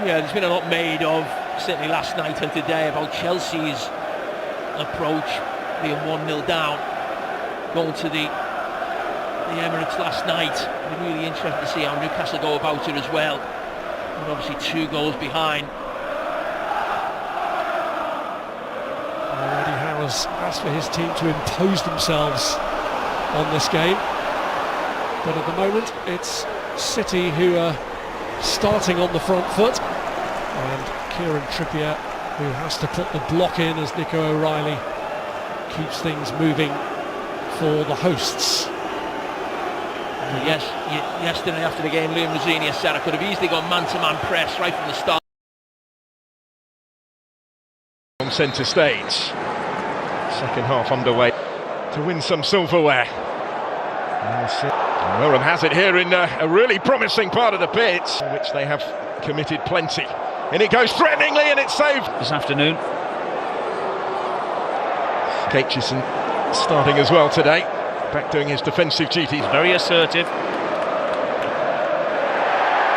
Yeah, there's been a lot made of, certainly last night and today, about Chelsea's approach, being 1-0 down, going to the Emirates last night. It'll be really interesting to see how Newcastle go about it as well. And obviously 2 goals behind. Eddie Howe has asked for his team to impose themselves on this game, but at the moment it's City who are starting on the front foot, and Kieran Trippier who has to put the block in as Nico O'Reilly keeps things moving for the hosts. Yes, yesterday after the game, Liam Rosenior said I could have easily gone man-to-man press right from the start. On centre stage, second half underway to win some silverware. Wilram has it here in a really promising part of the pitch, in which they have committed plenty. And it goes threateningly, and it's saved this afternoon. Aitchison starting as well today, back doing his defensive duties. Very assertive.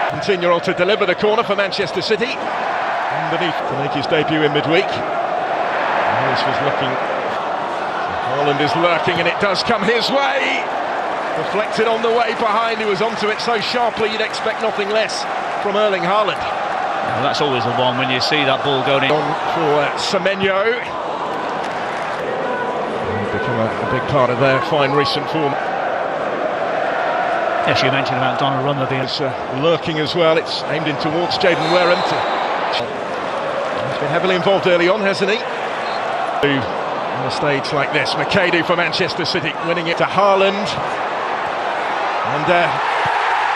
Continual to deliver the corner for Manchester City. Underneath to make his debut in midweek. This was looking. Haaland is lurking, and it does come his way. Reflected on the way behind, he was onto it so sharply you'd expect nothing less from Erling Haaland. Well, that's always the one when you see that ball going in. On for Semenyo. Become a big part of their fine recent form. Yes, you mentioned about Donnarumma being lurking as well. It's aimed in towards Jaden Wareham. He's been heavily involved early on, hasn't he? On a stage like this, McAdoo for Manchester City, winning it to Haaland. And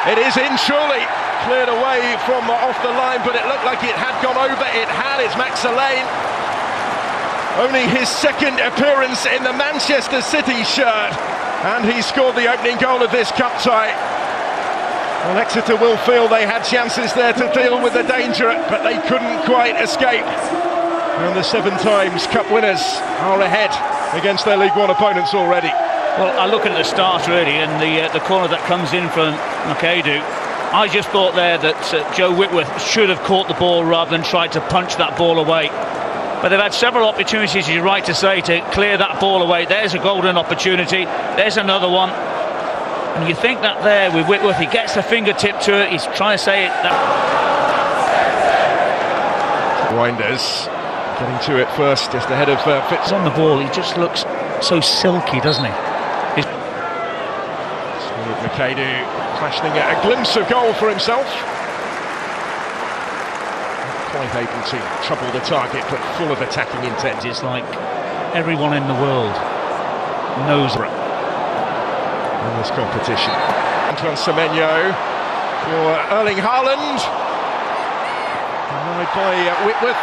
it is in, surely. Cleared away from off the line, but it looked like it had gone over. It had. It's Max Alleyne. Only his second appearance in the Manchester City shirt, and he scored the opening goal of this cup tie. Well, Exeter will feel they had chances there to deal with the danger, but they couldn't quite escape. And the 7 times cup winners are ahead against their League One opponents already. Well, I look at the start really, and the corner that comes in from McAdoo. I just thought there that Joe Whitworth should have caught the ball rather than tried to punch that ball away. But they've had several opportunities, you're right to say, to clear that ball away. There's a golden opportunity. There's another one. And you think that there with Whitworth, he gets the fingertip to it. He's trying to say it. Reinders getting to it first, just ahead of Fitz. On the ball, he just looks so silky, doesn't he? McAdoo flashing a glimpse of goal for himself. Not quite able to trouble the target, but full of attacking intent. It's like everyone in the world knows it in this competition. Antoine Semenyo for Erling Haaland. Denied by Whitworth.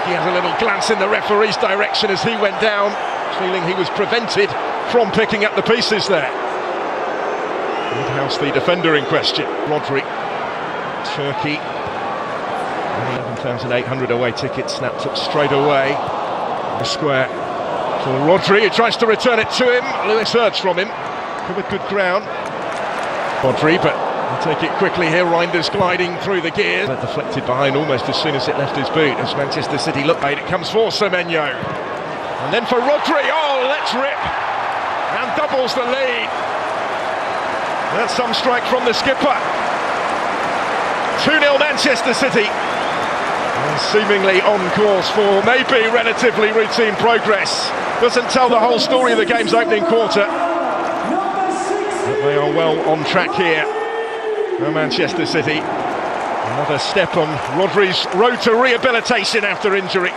He has a little glance in the referee's direction as he went down, feeling he was prevented from picking up the pieces there. Woodhouse, the defender in question. Rodri, Turkey. 11,800 away tickets snapped up straight away. The square for Rodri, who tries to return it to him. Lewis Hurts from him, with good ground. Rodri, but he'll take it quickly here. Reinders gliding through the gears. Deflected behind almost as soon as it left his boot, as Manchester City look. It comes for Semenyo. And then for Rodri, oh, let's rip! And doubles the lead. That's some strike from the skipper. 2-0 Manchester City. And seemingly on course for maybe relatively routine progress. Doesn't tell the whole story of the game's opening quarter. But they are well on track here. Manchester City. Another step on Rodri's road to rehabilitation after injury.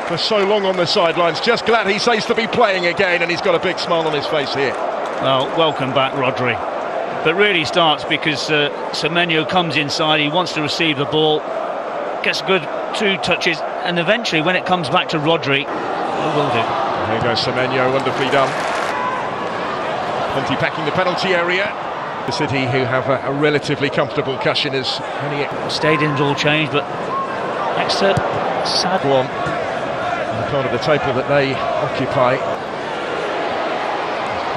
For so long on the sidelines. Just glad he says to be playing again, and he's got a big smile on his face here. Well, welcome back, Rodri. But really starts because Semenyo comes inside, he wants to receive the ball, gets a good 2 touches, and eventually when it comes back to Rodri, it will do. There goes Semenyo, wonderfully done. Conte packing the penalty area. The City, who have a relatively comfortable cushion, as many stadiums all changed, but Exeter, sad. Go on. The part of the table that they occupy.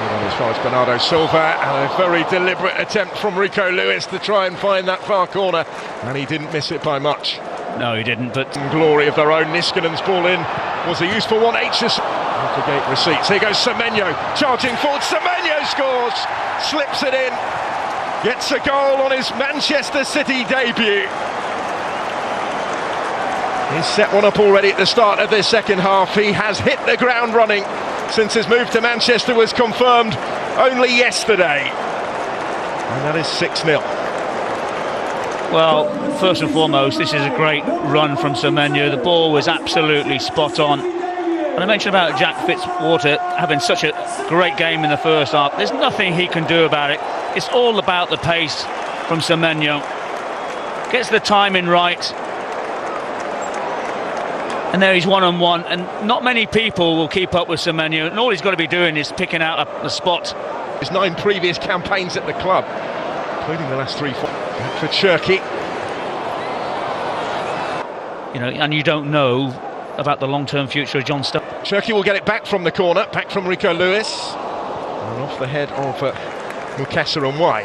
On as far as Bernardo Silva, and a very deliberate attempt from Rico Lewis to try and find that far corner, and he didn't miss it by much. No, he didn't, but... In glory of their own, Niskanen's ball in was a useful one. Aitchison. Gate receipts. Here goes Semenyo, charging forward. Semenyo scores, slips it in, gets a goal on his Manchester City debut. He's set one up already at the start of this second half. He has hit the ground running since his move to Manchester was confirmed only yesterday. And that is 6-0. Well, first and foremost, this is a great run from Semenyo. The ball was absolutely spot on. And I mentioned about Jack Fitzwater having such a great game in the first half. There's nothing he can do about it. It's all about the pace from Semenyo. Gets the timing right. And there he's one-on-one, and not many people will keep up with Semenyo, and all he's got to be doing is picking out the spot. His 9 previous campaigns at the club, including the last 3 for Cherki. You know, and you don't know about the long-term future of John Stones. Cherki will get it back from the corner, back from Rico Lewis, and off the head of Mukasa and wide.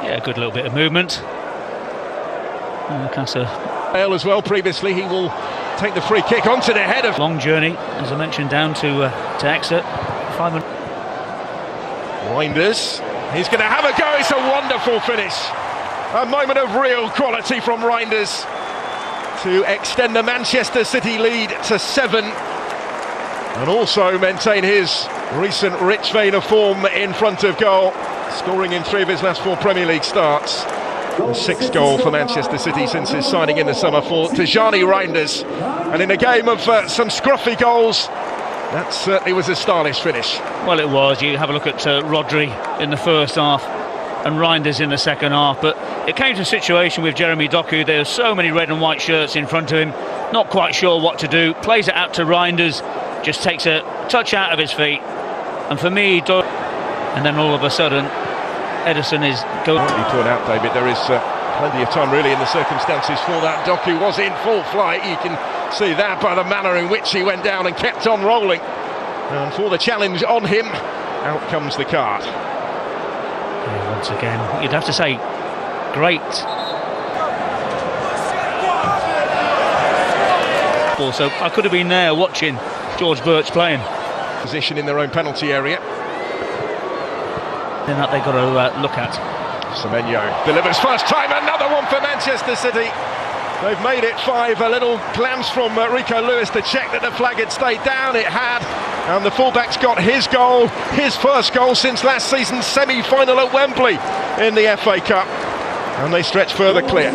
Yeah, a good little bit of movement. Mukasa As well previously, he will take the free kick onto the head of... Long journey, as I mentioned, down to Exeter. Reinders, he's going to have a go. It's a wonderful finish. A moment of real quality from Reinders to extend the Manchester City lead to 7, and also maintain his recent rich vein of form in front of goal, scoring in 3 of his last 4 Premier League starts. The 6th goal for Manchester City since his signing in the summer for Tijani Reinders. And in a game of some scruffy goals, that certainly was a stylish finish. Well, it was. You have a look at Rodri in the first half and Reinders in the second half, but it came to a situation with Jeremy Doku. There are so many red and white shirts in front of him, not quite sure what to do, plays it out to Reinders, just takes a touch out of his feet, and for me, and then all of a sudden Ederson is going. You point out, David, there is plenty of time really in the circumstances for that. Doku was in full flight. You can see that by the manner in which he went down and kept on rolling. And for the challenge on him, out comes the card. Yeah, once again, you'd have to say, great. Also, I could have been there watching George Birch playing. Position in their own penalty area. Then that they've got to look at. Semenyo delivers first time, another one for Manchester City. They've made it 5. A little glance from Rico Lewis to check that the flag had stayed down. It had, and the fullback's got his goal, his first goal since last season's semi-final at Wembley in the FA Cup, and they stretch further clear.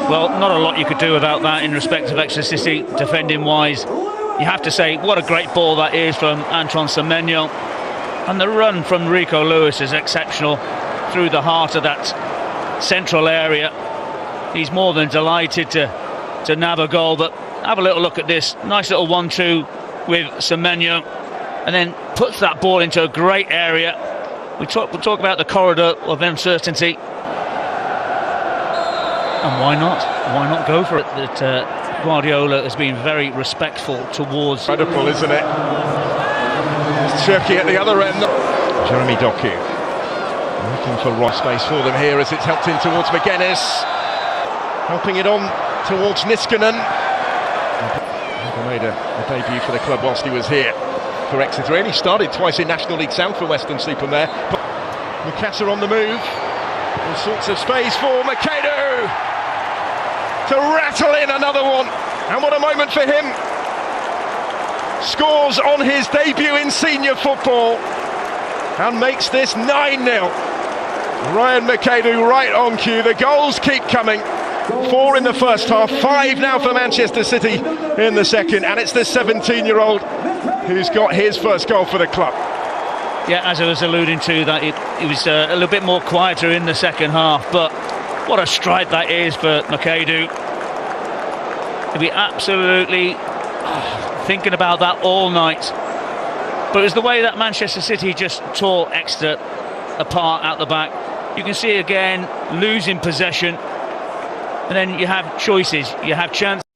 Well, not a lot you could do about that in respect of Exeter City defending wise. You have to say what a great ball that is from Antoine Semenyo. And the run from Rico Lewis is exceptional through the heart of that central area. He's more than delighted to nab a goal, but have a little look at this. Nice little 1-2 with Semenyo, and then puts that ball into a great area. We'll talk about the corridor of uncertainty. And why not? Why not go for it? That Guardiola has been very respectful towards... Incredible, isn't it? Cherki at the other end. Jeremy Doku looking for right space for them here as it's helped in towards McGuinness, helping it on towards Niskanen. He made a debut for the club whilst he was here for Exeter, and he started twice in National League South for Western-super there. Mukasa on the move, all sorts of space for Makeda to rattle in another one, and what a moment for him. Scores on his debut in senior football and makes this 9-0. Ryan Makeda right on cue. The goals keep coming. 4 in the first half, 5 now for Manchester City in the second, and it's the 17-year-old who's got his first goal for the club. Yeah, as I was alluding to, that it was a little bit more quieter in the second half, but what a strike that is for Makeda. He'll be absolutely thinking about that all night. But it was the way that Manchester City just tore Exeter apart out the back. You can see again losing possession, and then you have choices, you have chances.